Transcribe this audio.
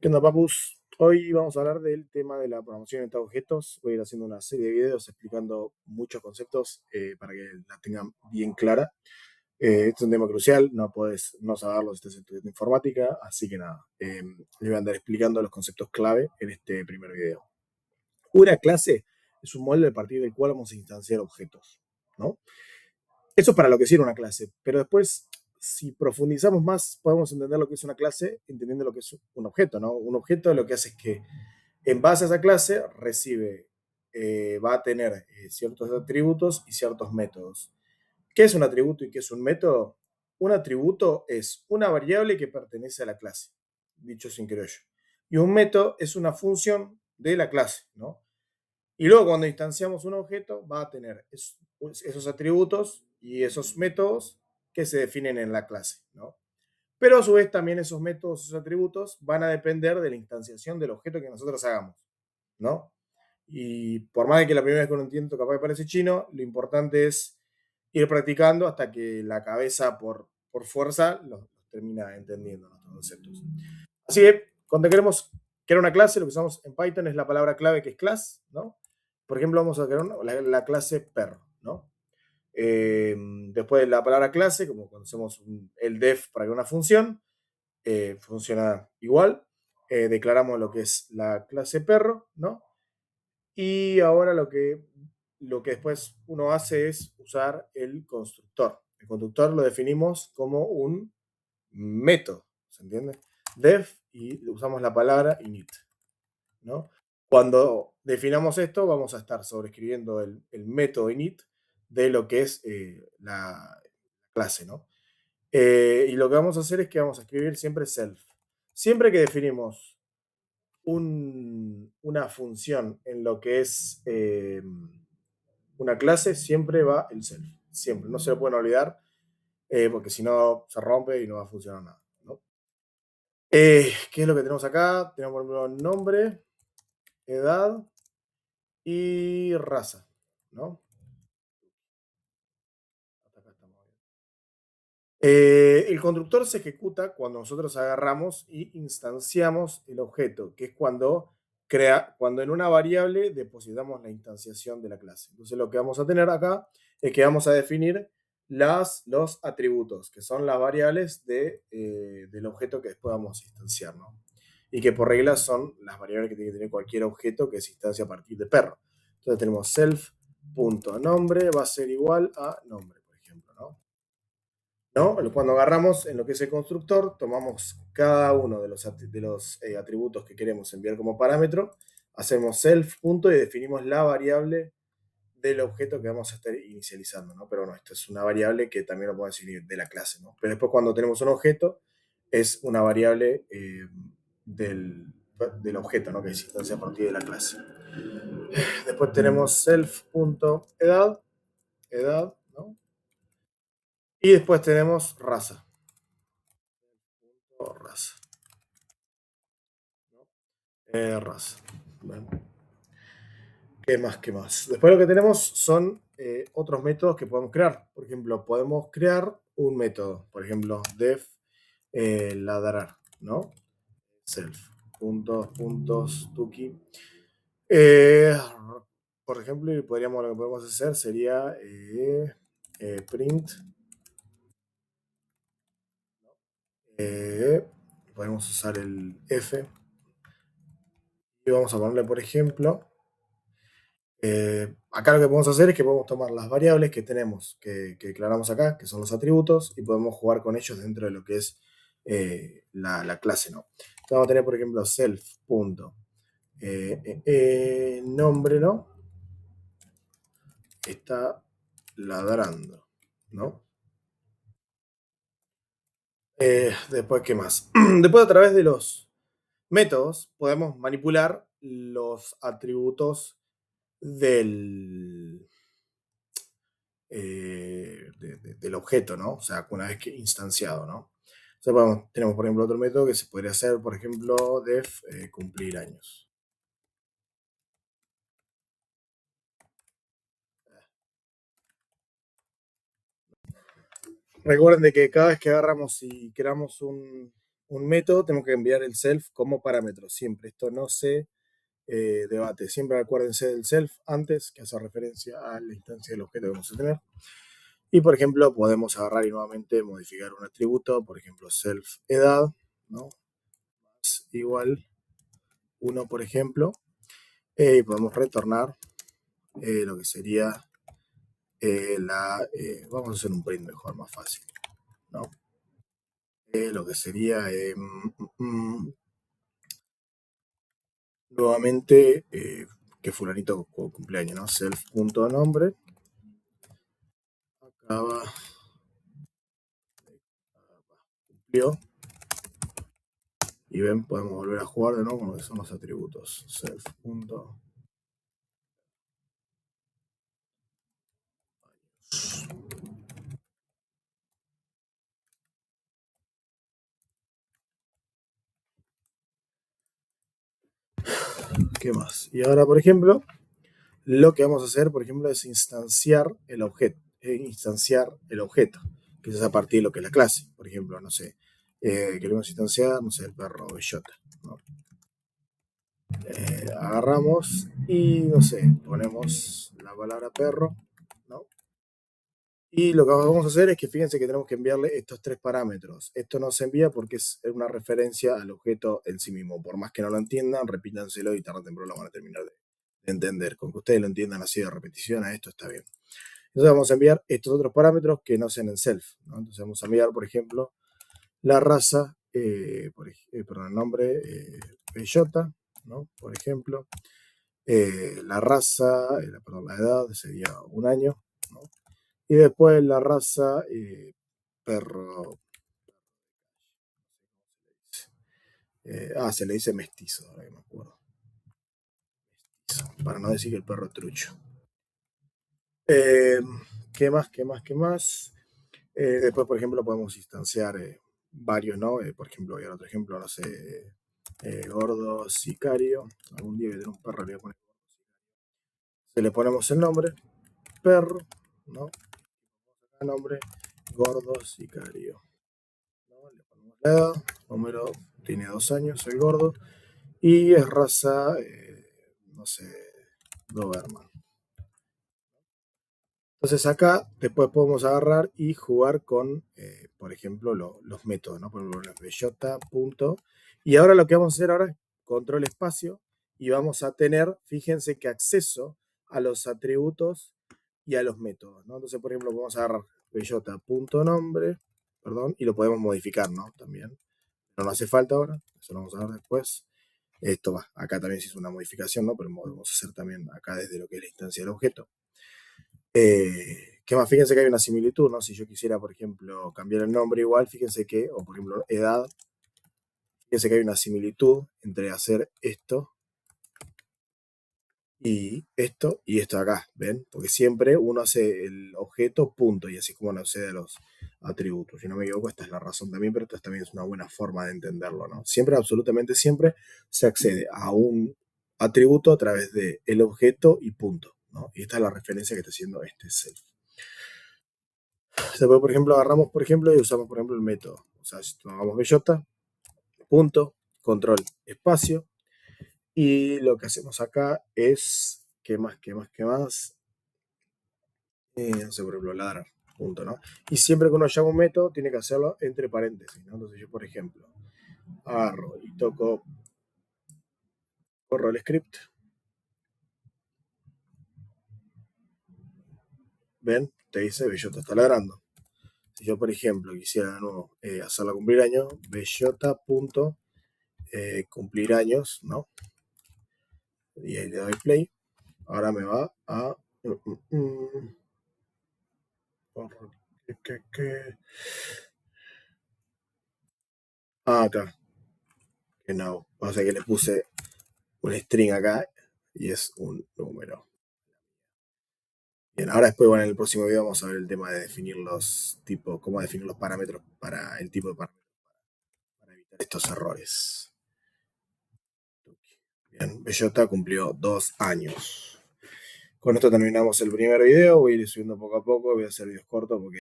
¿Qué onda, papus? Hoy vamos a hablar del tema de la programación orientada a objetos. Voy a ir haciendo una serie de videos explicando muchos conceptos para que la tengan bien clara. Este es un tema crucial, no puedes no saberlo si estás estudiando informática, así que nada, les voy a andar explicando los conceptos clave en este primer video. Una clase es un molde a partir del cual vamos a instanciar objetos, ¿no? Eso es para lo que sirve una clase, pero después, si profundizamos más, podemos entender lo que es una clase entendiendo lo que es un objeto, ¿no? Un objeto lo que hace es que en base a esa clase va a tener ciertos atributos y ciertos métodos. ¿Qué es un atributo y qué es un método? Un atributo es una variable que pertenece a la clase, dicho sin criollo. Y un método es una función de la clase, ¿no? Y luego cuando instanciamos un objeto va a tener esos atributos y esos métodos que se definen en la clase, ¿no? Pero a su vez también esos métodos, esos atributos van a depender de la instanciación del objeto que nosotros hagamos, ¿no? Y por más de que la primera vez que uno entiende capaz que parece chino, lo importante es ir practicando hasta que la cabeza por fuerza los termina entendiendo los conceptos. Así que cuando queremos crear una clase, lo que usamos en Python es la palabra clave que es class, ¿no? Por ejemplo, vamos a crear la clase perro, ¿no? Después de la palabra clase, como cuando hacemos el def para crear una función, funciona igual. Declaramos lo que es la clase perro, ¿no? Y ahora lo que después uno hace es usar el constructor. El constructor lo definimos como un método, ¿se entiende? Def y usamos la palabra init, ¿no? Cuando definamos esto, vamos a estar sobreescribiendo el método init de lo que es la clase, ¿no? Y lo que vamos a hacer es que vamos a escribir siempre self. Siempre que definimos una función en lo que es una clase, siempre va el self. Siempre, no se lo pueden olvidar, porque si no se rompe y no va a funcionar nada, ¿no? ¿Qué es lo que tenemos acá? Tenemos, por ejemplo, nombre, edad y raza, ¿no? Hasta acá estamos bien. El constructor se ejecuta cuando nosotros agarramos y instanciamos el objeto, que es cuando en una variable depositamos la instanciación de la clase. Entonces lo que vamos a tener acá es que vamos a definir los atributos, que son las variables del objeto que después vamos a instanciar, ¿no? Y que por regla son las variables que tiene que tener cualquier objeto que se instancia a partir de perro. Entonces tenemos self.nombre va a ser igual a nombre, por ejemplo, ¿no? ¿No? Cuando agarramos en lo que es el constructor, tomamos cada uno de los atributos que queremos enviar como parámetro, hacemos self punto y definimos la variable del objeto que vamos a estar inicializando, ¿no? Pero no, esto es una variable que también lo podemos definir de la clase, ¿no? Pero después cuando tenemos un objeto, es una variable del objeto, ¿no? Que se instancia a partir de la clase. Después tenemos self.edad, edad, ¿no? Y después tenemos raza. Raza. ¿No? Raza. Bueno, ¿qué más? ¿Qué más? Después lo que tenemos son otros métodos que podemos crear. Por ejemplo, podemos crear un método. Por ejemplo, def ladrar, ¿no? Self. Puntos, tuki. Eh, por ejemplo, lo que podemos hacer sería print. eh, Podemos usar el F. Y vamos a ponerle, por ejemplo, acá lo que podemos hacer es que podemos tomar las variables que tenemos, que declaramos acá, que son los atributos, y podemos jugar con ellos dentro de lo que es la clase, ¿no? Entonces vamos a tener, por ejemplo, self.nombre, ¿no? Está ladrando, ¿no? Después, ¿qué más? Después, a través de los métodos, podemos manipular los atributos del, del objeto, ¿no? O sea, una vez que instanciado, ¿no? O sea, tenemos, por ejemplo, otro método que se podría hacer, por ejemplo, def cumplir años. Recuerden de que cada vez que agarramos y creamos un método, tenemos que enviar el self como parámetro, siempre. Esto no se debate. Siempre acuérdense del self antes, que hace referencia a la instancia del objeto que vamos a tener. Y por ejemplo, podemos agarrar y nuevamente modificar un atributo, por ejemplo, self edad, ¿no? Es igual 1, por ejemplo, y podemos retornar lo que sería vamos a hacer un print mejor, más fácil, ¿no? Lo que sería nuevamente que fulanito cumpleaños, ¿no? Self.nombre, acaba, cumplió, y ven, podemos volver a jugar de nuevo con lo que son los atributos. Self. ¿Qué más? Y ahora, por ejemplo, lo que vamos a hacer, por ejemplo, es instanciar el objeto. Que es a partir de lo que es la clase. Por ejemplo, no sé, queremos instanciar, no sé, el perro bellota, ¿no? Agarramos y, no sé, ponemos la palabra perro, ¿no? Y lo que vamos a hacer es que fíjense que tenemos que enviarle estos 3 parámetros. Esto no se envía porque es una referencia al objeto en sí mismo. Por más que no lo entiendan, repítanselo y tarde o temprano lo van a terminar de entender. Con que ustedes lo entiendan así de repetición, a esto está bien. Entonces vamos a enviar estos otros parámetros que no sean en self, ¿no? Entonces vamos a enviar, por ejemplo, la raza, perdón, el nombre, bellota, ¿no? Por ejemplo. La raza, perdón, la edad sería 1 año, ¿no? Y después la raza, perro. Se le dice mestizo, ahora que me acuerdo. Mestizo, para no decir que el perro es trucho. Eh, ¿Qué más? ¿Qué más? ¿Qué más? Después, por ejemplo, podemos instanciar varios, ¿no? Por ejemplo, voy a dar otro ejemplo, no sé, gordo sicario. Algún día que tener un perro le voy a poner. Se le ponemos el nombre, perro, ¿no? El nombre, gordo sicario. ¿No? Le ponemos la edad, número, tiene 2 años, soy gordo. Y es raza, no sé, Doberman. Entonces acá después podemos agarrar y jugar con, por ejemplo, los métodos, ¿no? Por ejemplo, bellota, punto. Y ahora lo que vamos a hacer ahora es control espacio y vamos a tener, fíjense que acceso a los atributos y a los métodos, ¿no? Entonces, por ejemplo, vamos a agarrar bellota.nombre, perdón, y lo podemos modificar, ¿no? También. Pero no hace falta ahora, eso lo vamos a ver después. Esto va, acá también se hizo una modificación, ¿no? Pero podemos hacer también acá desde lo que es la instancia del objeto. ¿Qué más? Fíjense que hay una similitud, ¿no? Si yo quisiera, por ejemplo, cambiar el nombre igual, fíjense que, o por ejemplo, edad, fíjense que hay una similitud entre hacer esto y esto de acá, ¿ven? Porque siempre uno hace el objeto punto y así es como uno accede a los atributos. Si no me equivoco, esta es la razón también, pero esta también es una buena forma de entenderlo, ¿no? Siempre, absolutamente siempre, se accede a un atributo a través del el objeto y punto, ¿no? Y esta es la referencia que está haciendo este self. Después, por ejemplo, agarramos, por ejemplo, y usamos, por ejemplo, el método. O sea, si tomamos bellota, punto, control, espacio, y lo que hacemos acá es, ¿qué más, qué más, qué más? No sé, por ejemplo, ladrar, punto, ¿no? Y siempre que uno llama un método, tiene que hacerlo entre paréntesis, ¿no? Entonces yo, por ejemplo, agarro y corro el script, ¿ven? Te dice bellota está ladrando. Si yo, por ejemplo, quisiera de nuevo hacerla cumplir años, bellota punto cumplir años, ¿no? Y ahí le doy play. Ahora me va a... Acá. Que no. O sea que le puse un string acá y es un número. Bien, ahora después, bueno, en el próximo video vamos a ver el tema de definir los tipos, cómo definir los parámetros para el tipo de parámetros para evitar estos errores. Bien, Bellota cumplió 2 años. Con esto terminamos el primer video, voy a ir subiendo poco a poco, voy a hacer videos cortos porque